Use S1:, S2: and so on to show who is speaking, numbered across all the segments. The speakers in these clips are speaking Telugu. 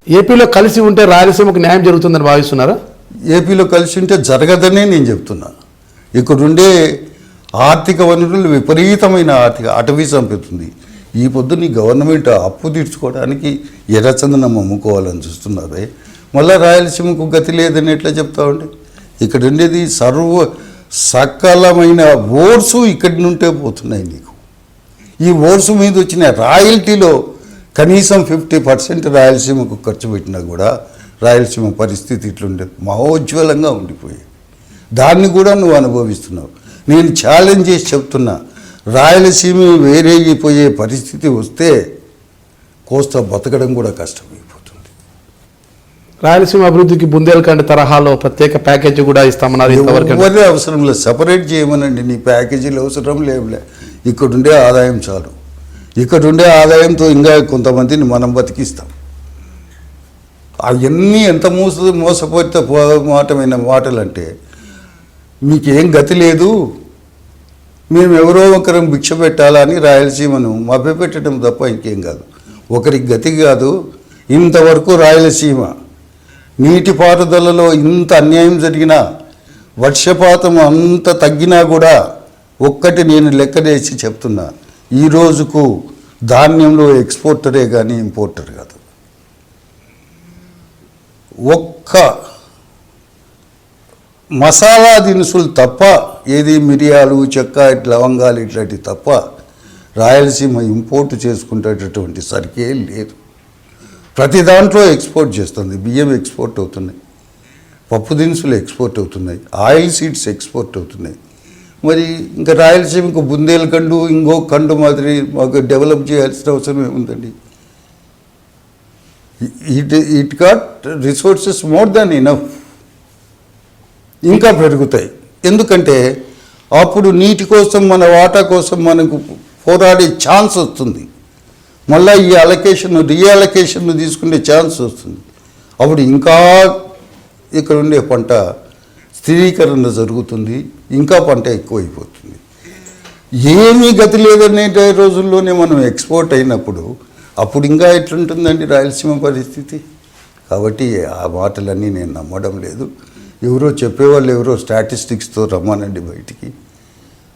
S1: ఏపీలో కలిసి ఉంటే రాయలసీమకు న్యాయం జరుగుతుందని భావిస్తున్నారా?
S2: ఏపీలో కలిసి ఉంటే జరగదనే నేను చెప్తున్నా. ఇక్కడుండే ఆర్థిక వనరులు విపరీతమైన అటవీ సంపత్తుంది. ఈ పొద్దున్న ఈ గవర్నమెంట్ అప్పు తీర్చుకోవడానికి ఎర్రచందనం అమ్ముకోవాలని చూస్తున్నారే. మళ్ళీ రాయలసీమకు గతి లేదని ఎట్లా చెప్తామండి? ఇక్కడ ఉండేది సకలమైన ఓర్సు ఇక్కడి నుండే పోతున్నాయి. నీకు ఈ ఓర్సు మీద వచ్చిన రాయల్టీలో కనీసం 50% రాయలసీమకు ఖర్చు పెట్టినా కూడా రాయలసీమ పరిస్థితి ఇట్లుండేది మహోజ్వలంగా ఉండిపోయాయి. దాన్ని కూడా నువ్వు అనుభవిస్తున్నావు. నేను ఛాలెంజ్ చేసి చెప్తున్నా, రాయలసీమ వేరైపోయే పరిస్థితి వస్తే కోస్తా బతకడం కూడా కష్టమైపోతుంది.
S1: రాయలసీమ అభివృద్ధికి బుందేల్ఖండ్ తరహాలో ప్రత్యేక ప్యాకేజీ కూడా ఇస్తామన్నారు.
S2: ఎవరి అవసరం లేదు, సపరేట్ చేయమనండి. నీ ప్యాకేజీలు అవసరం లేవులే. ఇక్కడుండే ఆదాయం చాలు. ఇక్కడుండే ఆదాయంతో ఇంకా కొంతమందిని మనం బతికిస్తాం. అవన్నీ ఎంత మోసపోతే మాటమైన మాటలంటే, మీకేం గతి లేదు, మేము ఎవరో ఒకరం భిక్ష పెట్టాలని రాయలసీమను మభ్యపెట్టడం తప్ప ఇంకేం కాదు. ఒకరికి గతి కాదు. ఇంతవరకు రాయలసీమ నీటిపారుదలలో ఇంత అన్యాయం జరిగినా, వర్షపాతం అంత తగ్గినా కూడా ఒక్కటి నేను లెక్కనేసి చెప్తున్నా, ఈ రోజుకు ధాన్యంలో ఎక్స్పోర్టరే కానీ ఇంపోర్టర్ కాదు. ఒక్క మసాలా దినుసులు తప్ప, ఏది మిరియాలు, చెక్క, లవంగాలు ఇట్లాంటివి తప్ప రాయలసీమ ఇంపోర్ట్ చేసుకునేటటువంటి సరికే లేదు. ప్రతి దాంట్లో ఎక్స్పోర్ట్ చేస్తుంది. బియ్యం ఎక్స్పోర్ట్ అవుతున్నాయి, పప్పు దినుసులు ఎక్స్పోర్ట్ అవుతున్నాయి, ఆయిల్ సీడ్స్ ఎక్స్పోర్ట్ అవుతున్నాయి. మరి ఇంకా రాయలసీమకు బుందేల్ఖండ్ ఇంకో ఖండ్ మాదిరి మాకు డెవలప్ చేయాల్సిన అవసరం ఏముందండి? It got resources more than enough. ఇంకా పెరుగుతాయి. ఎందుకంటే అప్పుడు నీటి కోసం, మన వాటా కోసం మనకు పోరాడే ఛాన్స్ వస్తుంది. మళ్ళీ ఈ రీఅలొకేషన్ తీసుకునే ఛాన్స్ వస్తుంది. అప్పుడు ఇంకా ఇక్కడ ఉండే పంట స్థిరీకరణ జరుగుతుంది, ఇంకా పంట ఎక్కువైపోతుంది. ఏమీ గతి లేదనే రోజుల్లోనే మనం ఎక్స్పోర్ట్ అయినప్పుడు అప్పుడు ఇంకా ఎట్లుంటుందండి రాయలసీమ పరిస్థితి? కాబట్టి ఆ మాటలన్నీ నేను నమ్మడం లేదు. ఎవరో చెప్పేవాళ్ళు ఎవరో స్టాటిస్టిక్స్తో రమ్మానండి బయటికి.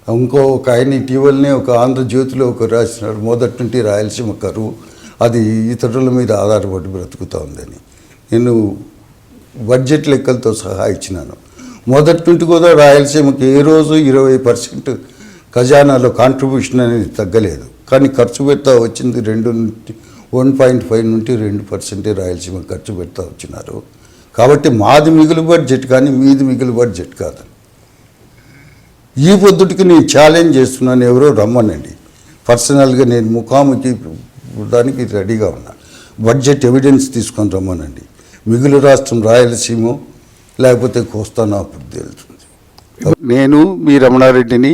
S2: ఇంకో ఒక ఆయన ఇటీవలనే ఒక ఆంధ్రజ్యోతిలో ఒక రాసినాడు, మొదటి నుండి రాయలసీమ కరువు, అది ఇతరుల మీద ఆధారపడి బ్రతుకుతూ ఉందని. నేను బడ్జెట్ లెక్కలతో సహా ఇచ్చినాను. మొదటి నుండి కూడా రాయలసీమకి ఏ రోజు 20% ఖజానాలో కాంట్రిబ్యూషన్ అనేది తగ్గలేదు. కానీ ఖర్చు పెడతా వచ్చింది 1.5 నుండి 2% రాయలసీమ ఖర్చు పెడతా వచ్చినారు. కాబట్టి మాది మిగులు బడ్జెట్ కానీ మీది మిగులు బడ్జెట్ కాదు. ఈ పొద్దుటికి నేను ఛాలెంజ్ చేస్తున్నాను, ఎవరో రమ్మనండి. పర్సనల్గా నేను ముఖాముఖి దానికి రెడీగా ఉన్నా. బడ్జెట్ ఎవిడెన్స్ తీసుకొని రమ్మనండి. మిగులు రాష్ట్రం రాయలసీమ లేకపోతే కోస్తాను, అప్పుడు తేలుతుంది. నేను మీ రమణారెడ్డిని,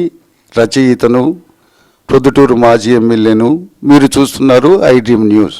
S2: రచయితను, ప్రొద్దుటూరు మాజీ ఎమ్మెల్యేను. మీరు చూస్తున్నారు ఐ డ్రీమ్ న్యూస్.